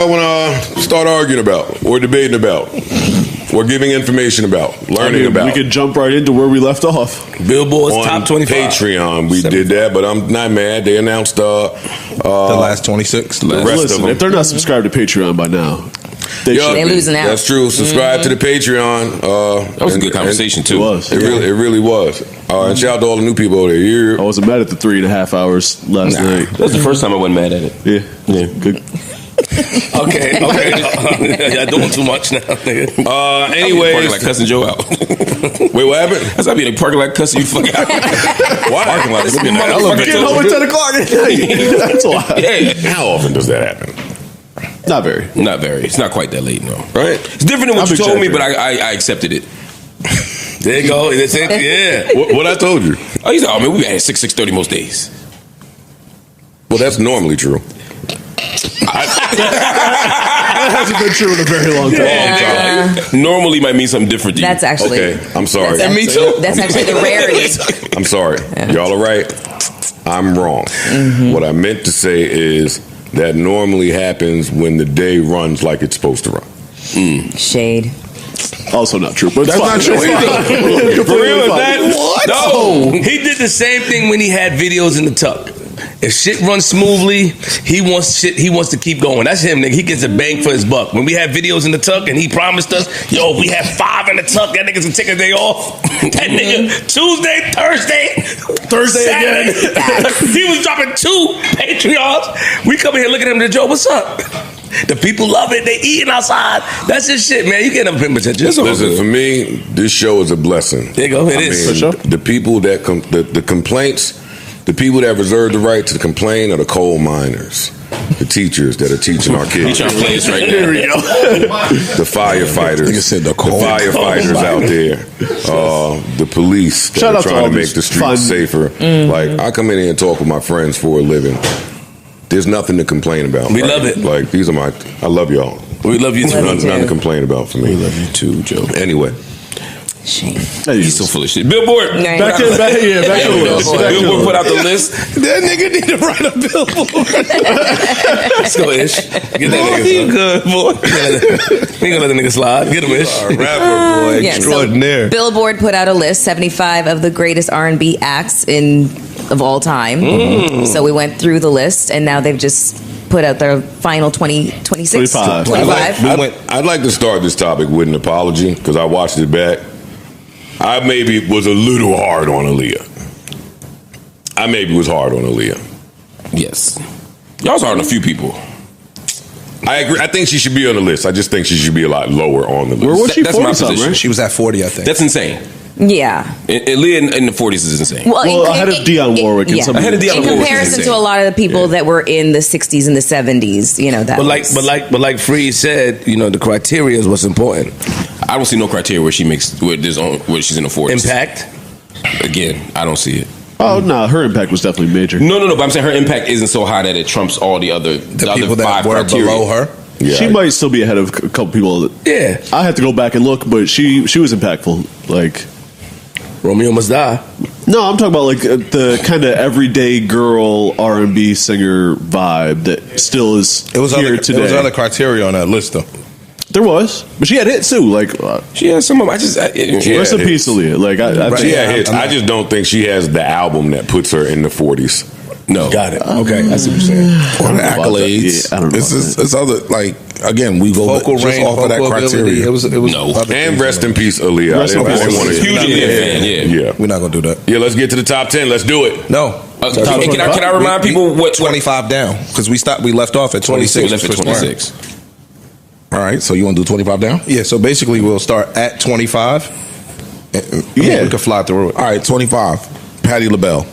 I want to start arguing about, or debating about, or giving information about, learning about. We could jump right into where we left off. Billboard's on top 25. Patreon, we did that, but I'm not mad. They announced the last 26. The rest Listen, of them. if they're not subscribed to Patreon by now, they're losing out. That's true. Subscribe to the Patreon. That was a good conversation too. It really was. And shout out to all the new people over there. I wasn't mad at the 3.5 hours last night. That was the first time I wasn't mad at it. Yeah, good. Okay. Y'all doing too much now, nigga. Anyways, like cussing Joe out. Wait, what happened? That's how I be in a parking lot cussing you fuck out. Why? Parking lot. Getting home at 10 o'clock at night. That's why. Yeah. How often does that happen? Not very. Not very. It's not quite that late, no. Right? It's different than what you told me, but I accepted it. There you go. That's it. Yeah. What I told you? Oh, you said, oh man, we at 6:30 most days. Well, that's normally true. That hasn't been true in a very long time. Yeah. Normally might mean something different to you. That's actually okay. I'm sorry. Me too. That's actually the rarity. I'm sorry. Y'all are right. I'm wrong. What I meant to say is that normally happens when the day runs like it's supposed to run. Shade. Also not true, but that's not true either. For real, what? No, he did the same thing when he had videos in the tuck. If shit runs smoothly, he wants to keep going. That's him, nigga. He gets a bang for his buck. When we had videos in the tuck and he promised us, yo, we have 5 in the tuck, that nigga's gonna take a day off. That nigga, Tuesday, Thursday Saturday, again. He was dropping 2 Patreons. We come in here looking at him, Joe, what's up? The people love it. They eating outside. That's his shit, man. You can't never pay attention. Listen, for me, this show is a blessing. There you go. It is. For sure. The people that the complaints. The people that reserve the right to complain are the coal miners, the teachers that are teaching our kids. Teach our players right now. There we go. The firefighters, firefighters out there, the police that are trying to make the streets safer. Like, I come in here and talk with my friends for a living. There's nothing to complain about. We love it. Like, these are I love y'all. We love you too. Nothing to complain about for me. We love you too, Joe. Anyway. Shame. He's so full of shit. Billboard. Back to the list. Billboard put out the list. That nigga need to write a billboard. Let's go, Ish. Get that nigga. He good, boy. We ain't gonna let the nigga slide. Get him, Ish. Rapper, boy. Extraordinaire. So Billboard put out a list, 75 of the greatest R&B acts of all time. So we went through the list, and now they've just put out their final 26. 25. I'd like to start this topic with an apology, because I watched it back. I maybe was a little hard on Aaliyah. Yes. Y'all was hard on a few people. I agree. I think she should be on the list. I just think she should be a lot lower on the list. Where was she? That's my position. Right? She was at 40, I think. That's insane. Yeah. Aaliyah in the 40s is insane. Well, ahead of Dionne Warwick. Yeah. Ahead of Dionne in Warwick. comparison to a lot of the people that were in the 60s and the 70s, you know that. But like Free said, you know, the criteria is what's important. I don't see no criteria where she's in the 40s. Impact. Again, I don't see it. Oh no, her impact was definitely major. No. But I'm saying her impact isn't so high that it trumps all the other people that 5 were criteria. below her. Yeah. She might still be ahead of a couple people. Yeah. I had to go back and look, but she was impactful. Like, Romeo Must Die. no, I'm talking about like the kind of everyday girl R&B singer vibe that still is here today. There was other criteria on that list, though. There was, but she had hits too. Like, She has some of them. rest in peace, Aaliyah. Like, She had hits. I just don't think she has the album that puts her in the 40s. No. Got it. Okay, I see what you're saying. Or the accolades. Yeah, I don't know. It's other, like, again, we go Vocal just range, off of that vocal criteria. ability. It was No. And rest in peace, Aaliyah. Rest in peace. Huge Aaliyah fan, yeah. We're not going to do that. Yeah, let's get to the top 10. Let's do it. No. Can I remind people what 25 down? Because we left off at 26. We left at 26. All right, so you want to do 25 down? Yeah, so basically we'll start at 25. Yeah. We can fly through it. All right, 25, Patti LaBelle.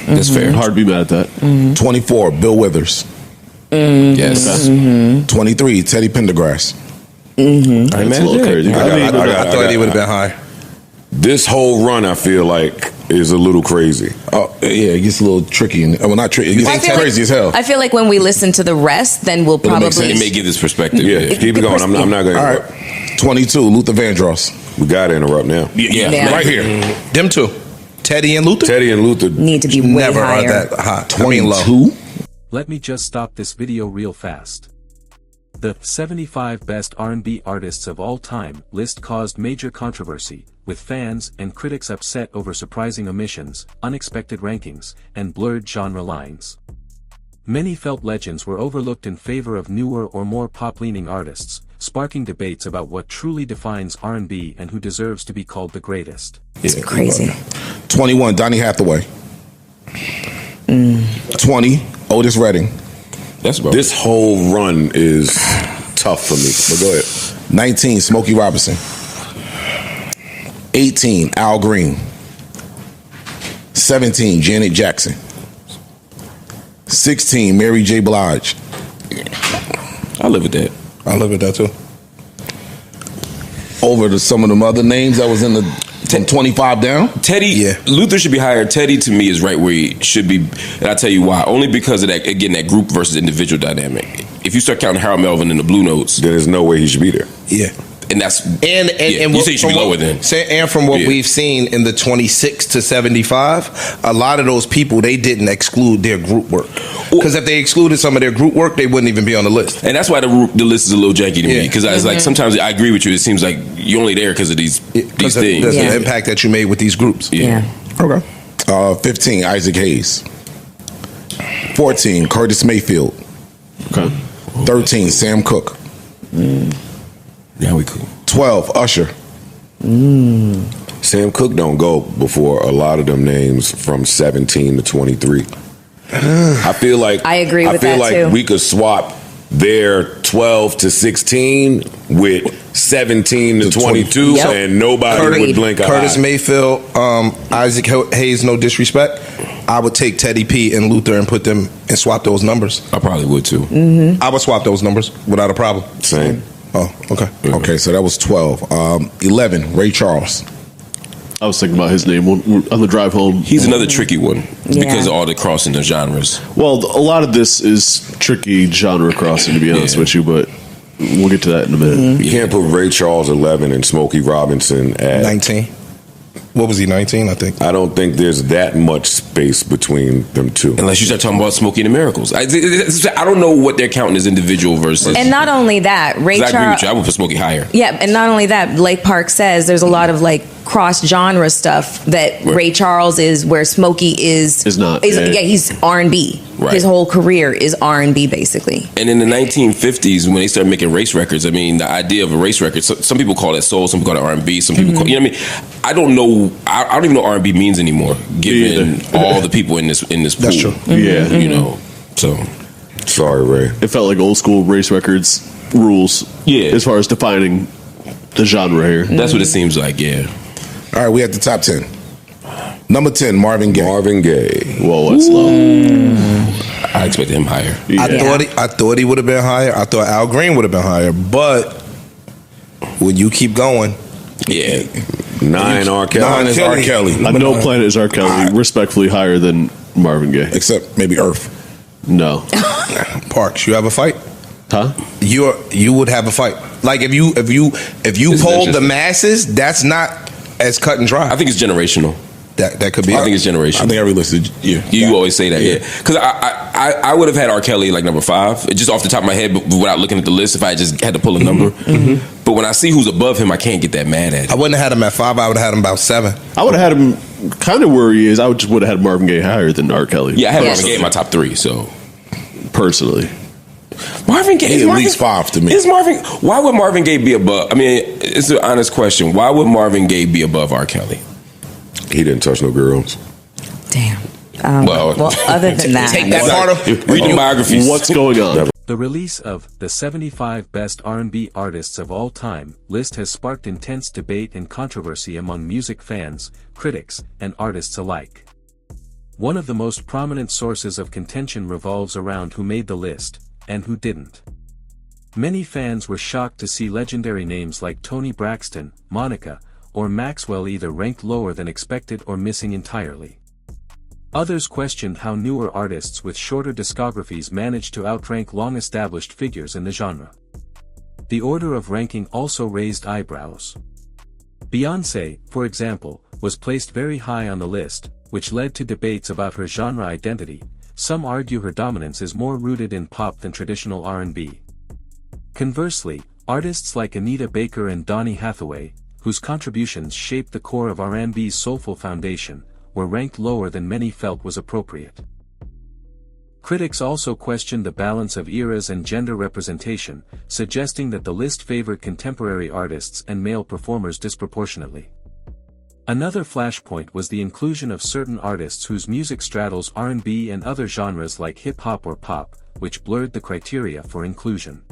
That's fair. hard to be mad at that. 24, Bill Withers. Yes. 23, Teddy Pendergrass. That's a little crazy. I thought he would have been high. This whole run, I feel like, is a little crazy. Oh, yeah, it gets a little tricky. Well, not tricky. It gets crazy as hell. I feel like when we listen to the rest, then we'll probably... It may give this perspective. Yeah, keep it going. I'm not going to interrupt. All right, 22, Luther Vandross. We got to interrupt now. Yeah. Right here. Them two. Teddy and Luther? Teddy and Luther need to be way never higher. are that high. 22? Let me just stop this video real fast. The 75 Best R&B Artists of All Time list caused major controversy, with fans and critics upset over surprising omissions, unexpected rankings, and blurred genre lines. Many felt legends were overlooked in favor of newer or more pop-leaning artists, sparking debates about what truly defines R&B and who deserves to be called the greatest. It's crazy. 21, Donny Hathaway. 20, Otis Redding. This whole run is tough for me, but go ahead. 19, Smokey Robinson. 18, Al Green. 17, Janet Jackson. 16, Mary J. Blige. I live with that. I live with that too. Over to some of them other names that was in the from 25 down. Teddy, Luther should be higher. Teddy to me is right where he should be, and I'll tell you why. Only because of that, again, that group versus individual dynamic. If you start counting Harold Melvin and the Blue Notes, then there's no way he should be there. Yeah. And that's and you say you should be lower then. And from what we've seen in the 26 to 75, a lot of those people, they didn't exclude their group work, because if they excluded some of their group work, they wouldn't even be on the list. And that's why the list is a little janky to me, because I was like, sometimes I agree with you. It seems like you're only there because of these things. The impact that you made with these groups. Okay. 15, Isaac Hayes. 14, Curtis Mayfield. Okay. 13, Sam Cooke. Now we cool. 12, Usher. Sam Cooke don't go before a lot of them names from 17 to 23. I feel like I agree with that, I feel like too. we could swap their 12 to 16 with 17 to 22, and nobody would blink an Curtis eye. Mayfield, Isaac Hayes, no disrespect. I would take Teddy P and Luther and put them and swap those numbers. I probably would too. I would swap those numbers without a problem. Same. Oh, okay. Okay, so that was 12. 11, Ray Charles. I was thinking about his name on the drive home. He's another tricky one because of all the crossing the genres. Well, a lot of this is tricky genre crossing, to be honest with you, but we'll get to that in a minute. You can't put Ray Charles 11 and Smokey Robinson at 19. What was he, 19, I think? I don't think there's that much space between them two. Unless you start talking about Smokey and the Miracles. I don't know what they're counting as individual versus. And not only that, Ray I agree with Charles. you. I would put Smokey higher. Yeah, and not only that, Lake Park says there's a lot of like cross genre stuff that Ray Charles is, where Smokey is not. He's R&B. Right. His whole career is R&B basically. And in the 1950s, when they started making race records, I mean, the idea of a race record, some people call it soul, some people call it R&B, some people call, you know what I mean? I don't know. I don't even know what R&B means anymore, given all the people in this pool. That's true. Yeah. You know, so. Sorry, Ray. It felt like old school race records rules. Yeah. As far as defining the genre here. That's what it seems like, yeah. All right, we at the top 10. Number 10, Marvin Gaye. Marvin Gaye. Whoa, that's low. I expected him higher. I thought he would have been higher. I thought Al Green would have been higher. But when you keep going, 9, R. Kelly. 9 is R. Kelly. On no planet is R. Kelly respectfully higher than Marvin Gaye. Except maybe Earth. No. Parks, you have a fight? Huh? You would have a fight. Like if you polled the masses, that's not as cut and dry. I think it's generational. That could be. I think it's generational. I think every list is, You always say that, because I would have had R. Kelly like number 5, just off the top of my head, but without looking at the list, if I just had to pull a number. But when I see who's above him, I can't get that mad at him. I wouldn't have had him at 5. I would have had him about 7. I would have had him kind of where he is. I would have had Marvin Gaye higher than R. Kelly. Yeah, I had Marvin Gaye in my top 3. So personally, Marvin Gaye is at least 5 to me. Why would Marvin Gaye be above? I mean, it's an honest question. Why would Marvin Gaye be above R. Kelly? He didn't touch no girls. Damn. Well, other than that, take that part of reading biographies. What's going on? The release of the 75 Best R&B Artists of All Time list has sparked intense debate and controversy among music fans, critics, and artists alike. One of the most prominent sources of contention revolves around who made the list, and who didn't. Many fans were shocked to see legendary names like Toni Braxton, Monica, or Maxwell either ranked lower than expected or missing entirely. Others questioned how newer artists with shorter discographies managed to outrank long-established figures in the genre. The order of ranking also raised eyebrows. Beyoncé, for example, was placed very high on the list, which led to debates about her genre identity. Some argue her dominance is more rooted in pop than traditional R&B. Conversely, artists like Anita Baker and Donny Hathaway, whose contributions shaped the core of R&B's soulful foundation, were ranked lower than many felt was appropriate. Critics also questioned the balance of eras and gender representation, suggesting that the list favored contemporary artists and male performers disproportionately. Another flashpoint was the inclusion of certain artists whose music straddles R&B and other genres like hip-hop or pop, which blurred the criteria for inclusion.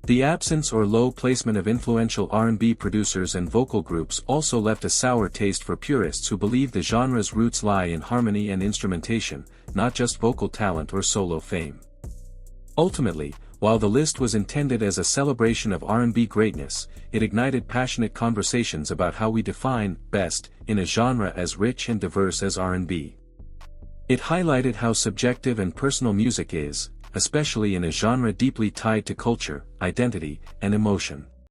The absence or low placement of influential R&B producers and vocal groups also left a sour taste for purists who believe the genre's roots lie in harmony and instrumentation, not just vocal talent or solo fame. Ultimately, while the list was intended as a celebration of R&B greatness, it ignited passionate conversations about how we define best in a genre as rich and diverse as R&B. It highlighted how subjective and personal music is, especially in a genre deeply tied to culture, identity, and emotion.